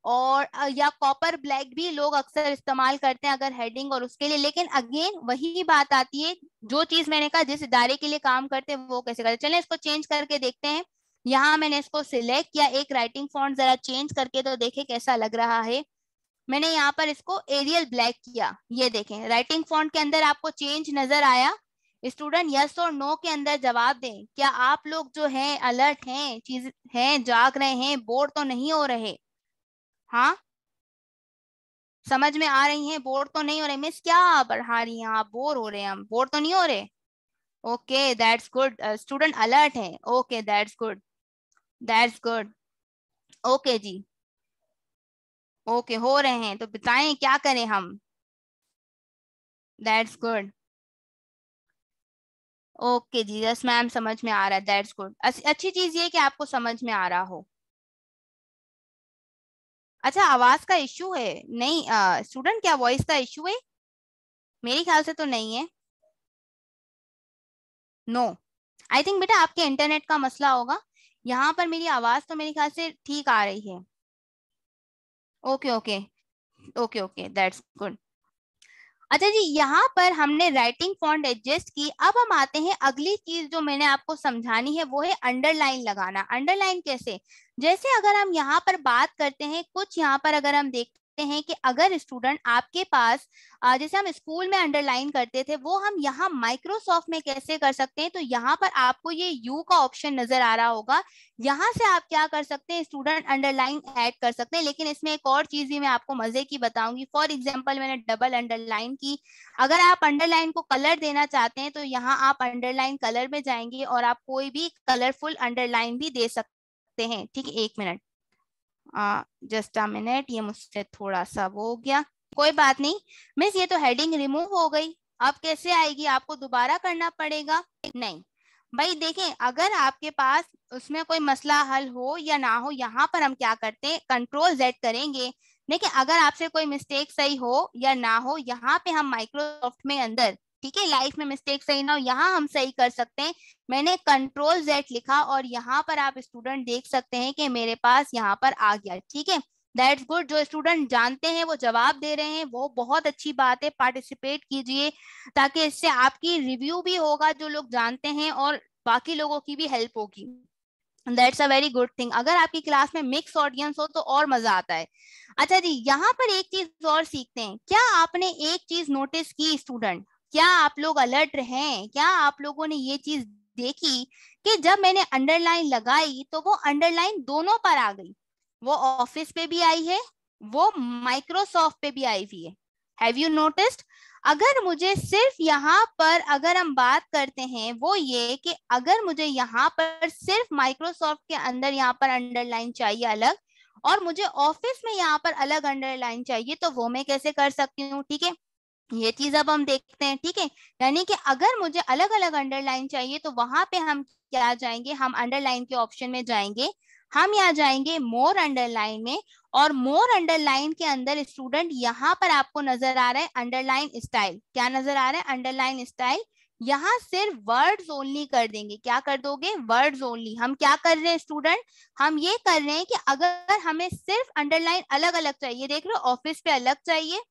और या कॉपर ब्लैक भी लोग अक्सर इस्तेमाल करते हैं अगर हेडिंग और उसके लिए। लेकिन अगेन वही बात आती है, जो चीज मैंने कहा जिस इदारे के लिए काम करते हैं वो कैसे करते हैं। चलें इसको चेंज करके देखते हैं। यहाँ मैंने इसको सिलेक्ट किया, एक राइटिंग फॉन्ट जरा चेंज करके तो देखे कैसा लग रहा है। मैंने यहाँ पर इसको एरियल ब्लैक किया, ये देखें राइटिंग फॉन्ट के अंदर आपको चेंज नजर आया। स्टूडेंट यस और नो के अंदर जवाब दें, क्या आप लोग जो हैं अलर्ट हैं, चीज हैं, जाग रहे हैं, बोर तो नहीं हो रहे? हाँ, समझ में आ रही हैं, बोर तो नहीं हो रहे? मिस क्या पढ़ा रही हैं आप, बोर हो रहे हैं हम, बोर तो नहीं हो रहे? Okay that's good, student alert है, okay that's good, that's good, okay जी, ओके हो रहे हैं तो बताएं क्या करें हम। दैट्स गुड, ओके जी, यस मैम समझ में आ रहा है, दैट्स गुड। अच्छी चीज ये कि आपको समझ में आ रहा हो। अच्छा, आवाज का इश्यू है? नहीं स्टूडेंट, क्या वॉइस का इश्यू है? मेरे ख्याल से तो नहीं है, नो। आई थिंक बेटा आपके इंटरनेट का मसला होगा। यहाँ पर मेरी आवाज तो मेरे ख्याल से ठीक आ रही है। Okay okay, okay okay that's good. अच्छा जी, यहाँ पर हमने राइटिंग फॉन्ट एडजस्ट की। अब हम आते हैं अगली चीज जो मैंने आपको समझानी है, वो है अंडरलाइन लगाना। अंडरलाइन कैसे? जैसे अगर हम यहाँ पर बात करते हैं, कुछ यहाँ पर अगर हम देखते हैं कि अगर स्टूडेंट आपके पास जैसे हम स्कूल में अंडरलाइन करते थे, वो हम यहाँ माइक्रोसॉफ्ट में कैसे कर सकते हैं। तो यहाँ पर आपको ये यू का ऑप्शन नजर आ रहा होगा, यहाँ से आप क्या कर सकते हैं, स्टूडेंट अंडरलाइन ऐड कर सकते हैं। लेकिन इसमें एक और चीज भी मैं आपको मजे की बताऊंगी। फॉर एग्जांपल मैंने डबल अंडरलाइन की, अगर आप अंडरलाइन को कलर देना चाहते हैं तो यहाँ आप अंडरलाइन कलर में जाएंगे और आप कोई भी कलरफुल अंडरलाइन भी दे सकते हैं। ठीक है, एक मिनट, जस्ट अ मिनट, ये मुझसे थोड़ा सा वो हो गया, कोई बात नहीं। मिस ये तो हेडिंग रिमूव हो गई, अब कैसे आएगी, आपको दोबारा करना पड़ेगा? नहीं भाई, देखें अगर आपके पास उसमें कोई मसला हल हो या ना हो, यहाँ पर हम क्या करते हैं, कंट्रोल Z करेंगे। देखिए अगर आपसे कोई मिस्टेक सही हो या ना हो, यहाँ पे हम माइक्रोसॉफ्ट में अंदर, ठीक है, लाइफ में मिस्टेक सही ना हो, यहाँ हम सही कर सकते हैं। मैंने कंट्रोल Z लिखा और यहाँ पर आप स्टूडेंट देख सकते हैं कि मेरे पास यहाँ पर आ गया। ठीक है, दैट्स गुड। जो स्टूडेंट जानते हैं वो जवाब दे रहे हैं, वो बहुत अच्छी बात है, पार्टिसिपेट कीजिए, ताकि इससे आपकी रिव्यू भी होगा, जो लोग जानते हैं, और बाकी लोगों की भी हेल्प होगी। That's a very good thing. अगर आपकी क्लास में मिक्स ऑडियंस हो तो और मजा आता है। अच्छा जी, यहाँ पर एक चीज और सीखते हैं। क्या आपने एक चीज नोटिस की स्टूडेंट, क्या आप लोग अलर्ट हैं, क्या आप लोगों ने ये चीज देखी कि जब मैंने अंडरलाइन लगाई तो वो अंडरलाइन दोनों पर आ गई, वो ऑफिस पे भी आई है, वो माइक्रोसॉफ्ट पे भी आई हुई है। Have you noticed? अगर मुझे सिर्फ यहाँ पर अगर हम बात करते हैं, वो ये कि अगर मुझे यहाँ पर सिर्फ माइक्रोसॉफ्ट के अंदर यहाँ पर अंडरलाइन चाहिए अलग, और मुझे ऑफिस में यहाँ पर अलग अंडरलाइन चाहिए, तो वो मैं कैसे कर सकती हूँ? ठीक है, ये चीज अब हम देखते हैं, ठीक है। यानी कि अगर मुझे अलग अलग अंडरलाइन चाहिए तो वहां पे हम क्या जाएंगे, हम अंडरलाइन के ऑप्शन में जाएंगे, हम यहाँ जाएंगे मोर अंडरलाइन में, और मोर अंडरलाइन के अंदर स्टूडेंट यहाँ पर आपको नजर आ रहा है अंडरलाइन स्टाइल। क्या नजर आ रहा है? Underline style. यहाँ सिर्फ वर्ड्स ओनली कर देंगे। क्या कर दोगे? Words only. हम क्या कर रहे हैं स्टूडेंट? हम ये कर रहे हैं कि अगर हमें सिर्फ अंडरलाइन अलग अलग चाहिए, देख लो ऑफिस पे अलग चाहिए,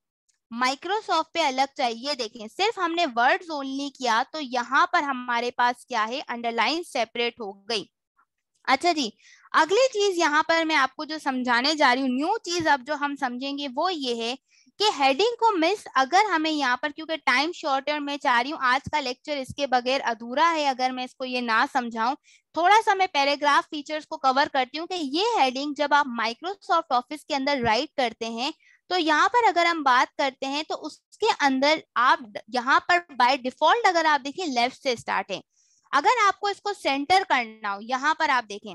माइक्रोसॉफ्ट पे अलग चाहिए, देखें सिर्फ हमने वर्ड्स ओनली किया तो यहाँ पर हमारे पास क्या है, अंडरलाइन सेपरेट हो गई। अच्छा जी, अगली चीज यहाँ पर मैं आपको जो समझाने जा रही हूँ, न्यू चीज अब जो हम समझेंगे वो ये है कि हेडिंग को मिस अगर हमें यहाँ पर, क्योंकि टाइम शॉर्ट है और मैं चाह रही हूँ आज का लेक्चर इसके बगैर अधूरा है अगर मैं इसको ये ना समझाऊं, थोड़ा सा मैं पैराग्राफ फीचर्स को कवर करती हूँ कि ये हेडिंग जब आप माइक्रोसॉफ्ट ऑफिस के अंदर राइट करते हैं तो यहाँ पर अगर हम बात करते हैं तो उसके अंदर आप यहाँ पर बाय डिफॉल्ट अगर आप देखिए लेफ्ट से स्टार्ट है। अगर आपको इसको सेंटर करना हो, यहाँ पर आप देखें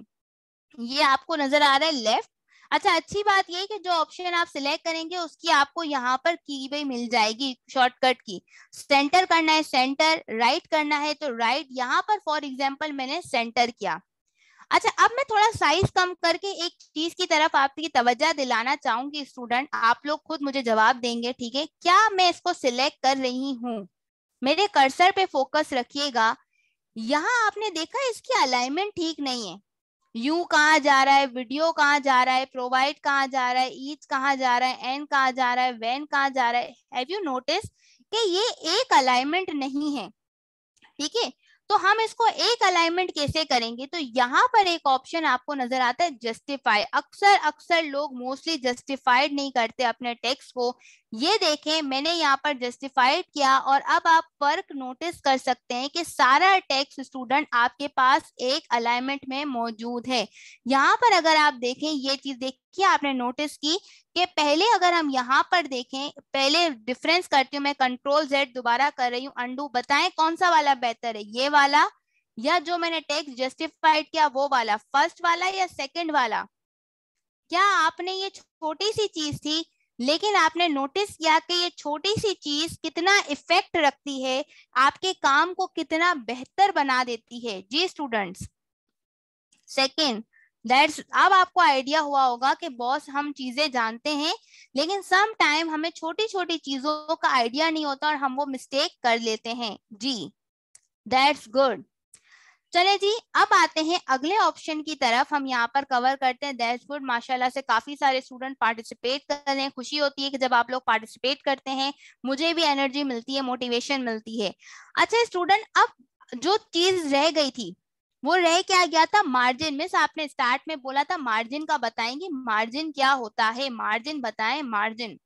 ये आपको नजर आ रहा है लेफ्ट। अच्छा, अच्छी बात ये है कि जो ऑप्शन आप सिलेक्ट करेंगे उसकी आपको यहाँ पर की भी मिल जाएगी शॉर्टकट की। सेंटर करना है सेंटर, राइट करना है तो राइट। यहाँ पर फॉर एग्जांपल मैंने सेंटर किया। अच्छा, अब मैं थोड़ा साइज कम करके एक चीज की तरफ आपकी तवज्जो दिलाना चाहूंगी स्टूडेंट, आप लोग खुद मुझे जवाब देंगे, ठीक है। क्या मैं इसको सिलेक्ट कर रही हूँ? मेरे कर्सर पे फोकस रखिएगा। यहाँ आपने देखा इसकी अलाइनमेंट ठीक नहीं है। यू कहाँ जा रहा है, वीडियो कहाँ जा रहा है, प्रोवाइड कहाँ जा रहा है, ईच कहाँ जा रहा है, एन कहाँ जा रहा है, वेन कहाँ जा रहा है। हैव यू नोटिस कि ये एक अलाइनमेंट नहीं है, ठीक है। तो हम इसको एक अलाइनमेंट कैसे करेंगे? तो यहाँ पर एक ऑप्शन आपको नजर आता है जस्टिफाई। अक्सर अक्सर लोग मोस्टली जस्टिफाइड नहीं करते अपने टेक्स्ट को। ये देखें मैंने यहाँ पर जस्टिफाइड किया और अब आप फर्क नोटिस कर सकते हैं कि सारा टेक्स्ट स्टूडेंट आपके पास एक अलाइनमेंट में मौजूद है। यहाँ पर अगर आप देखें ये चीज देखिए, आपने नोटिस की कि पहले अगर हम यहाँ पर देखें, पहले डिफरेंस करती हूँ मैं, कंट्रोल जेड दोबारा कर रही हूँ अंडू, बताएं कौन सा वाला बेहतर है, ये वाला या जो मैंने टेक्स्ट जस्टिफाइड किया वो वाला, फर्स्ट वाला या सेकंड वाला? क्या आपने ये छोटी सी चीज थी लेकिन आपने नोटिस किया कि ये छोटी सी चीज कितना इफेक्ट रखती है, आपके काम को कितना बेहतर बना देती है? जी स्टूडेंट्स, सेकेंड दैट्स, अब आपको आइडिया हुआ होगा कि बॉस हम चीजें जानते हैं लेकिन सम टाइम हमें छोटी छोटी चीजों का आइडिया नहीं होता और हम वो मिस्टेक कर लेते हैं। जी दैट्स गुड। चले जी, अब आते हैं अगले ऑप्शन की तरफ, हम यहाँ पर कवर करते हैं दैट्स गुड। माशाल्लाह से काफी सारे स्टूडेंट पार्टिसिपेट कर रहे हैं, खुशी होती है कि जब आप लोग पार्टिसिपेट करते हैं मुझे भी एनर्जी मिलती है, मोटिवेशन मिलती है। अच्छा स्टूडेंट, अब जो चीज रह गई थी वो रह क्या गया था? मार्जिन। मिस आपने स्टार्ट में बोला था मार्जिन का बताएंगे, मार्जिन क्या होता है, मार्जिन बताएं। मार्जिन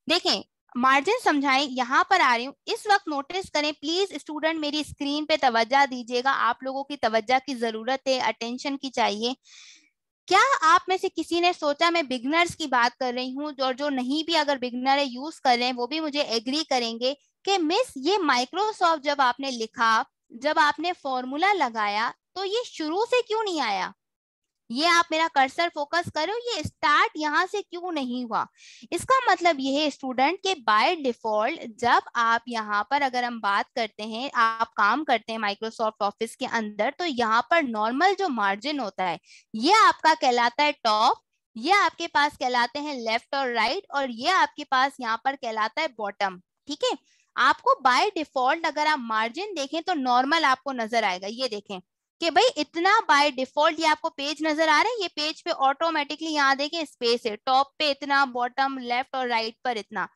देखें, मार्जिन समझाएं, यहाँ पर आ रही हूँ, इस वक्त नोटिस करें प्लीज स्टूडेंट, मेरी स्क्रीन पे तवज्जो दीजिएगा, आप लोगों की तवज्जो की जरूरत है, अटेंशन की चाहिए। क्या आप में से किसी ने सोचा, मैं बिगनर्स की बात कर रही हूँ, जो नहीं भी अगर बिगनर है यूज कर रहे हैं वो भी मुझे एग्री करेंगे कि मिस ये माइक्रोसॉफ्ट जब आपने लिखा, जब आपने फॉर्मूला लगाया तो ये शुरू से क्यों नहीं आया? ये आप मेरा कर्सर फोकस करो, ये स्टार्ट यहाँ से क्यों नहीं हुआ? इसका मतलब ये है स्टूडेंट के बाय डिफॉल्ट जब आप यहाँ पर अगर हम बात करते हैं, आप काम करते हैं माइक्रोसॉफ्ट ऑफिस के अंदर, तो यहाँ पर नॉर्मल जो मार्जिन होता है ये आपका कहलाता है टॉप, ये आपके पास कहलाते हैं लेफ्ट और राइट, और ये आपके पास यहाँ पर कहलाता है बॉटम, ठीक है। आपको बाय डिफॉल्ट अगर आप मार्जिन देखें तो नॉर्मल आपको नजर आएगा, ये देखें कि भाई इतना बाय डिफॉल्ट, ये आपको पेज नजर आ रहा है, ये पेज पे ऑटोमेटिकली यहाँ देखें स्पेस है, टॉप पे इतना, बॉटम लेफ्ट और राइट पर इतना।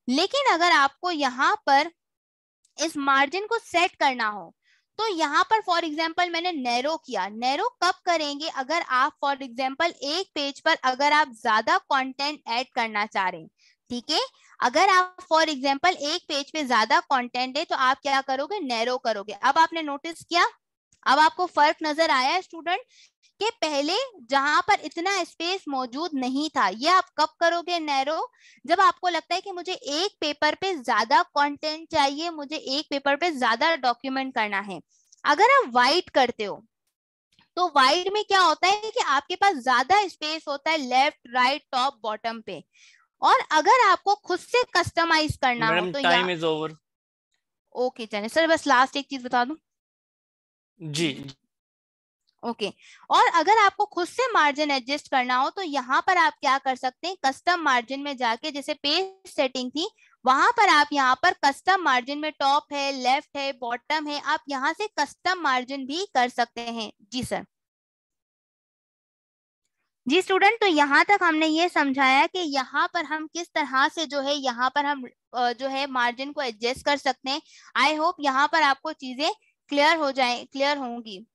लेकिन अगर आपको यहाँ पर इस मार्जिन को सेट करना हो तो यहाँ पर फॉर एग्जांपल मैंने नैरो किया। नैरो कब करेंगे? अगर आप फॉर एग्जांपल एक पेज पर अगर आप ज्यादा कंटेंट ऐड करना चाह रहे हैं, ठीक है, अगर आप फॉर एग्जांपल एक पेज पे ज्यादा कंटेंट है तो आप क्या करोगे? नैरो करोगे। अब आपने नोटिस किया, अब आपको फर्क नजर आया है स्टूडेंट कि पहले जहां पर इतना स्पेस मौजूद नहीं था, ये आप कब करोगे नैरो? जब आपको लगता है कि मुझे एक पेपर पे ज्यादा कंटेंट चाहिए, मुझे एक पेपर पे ज्यादा डॉक्यूमेंट करना है। अगर आप वाइट करते हो तो वाइट में क्या होता है कि आपके पास ज्यादा स्पेस होता है लेफ्ट राइट टॉप बॉटम पे, और अगर आपको खुद से कस्टमाइज करना हो मैडम तो टाइम इज ओवर। ओके चलिए सर, बस लास्ट एक चीज बता दूं। जी। ओके और अगर आपको खुद से मार्जिन एडजस्ट करना हो तो यहाँ पर आप क्या कर सकते हैं, कस्टम मार्जिन में जाके, जैसे पेज सेटिंग थी वहां पर आप यहाँ पर कस्टम मार्जिन में टॉप है, लेफ्ट है, बॉटम है, आप यहाँ से कस्टम मार्जिन भी कर सकते हैं। जी सर। जी स्टूडेंट, तो यहाँ तक हमने ये समझाया कि यहाँ पर हम किस तरह से जो है यहाँ पर हम जो है मार्जिन को एडजस्ट कर सकते हैं। आई होप यहाँ पर आपको चीजें क्लियर हो जाए, क्लियर होंगी।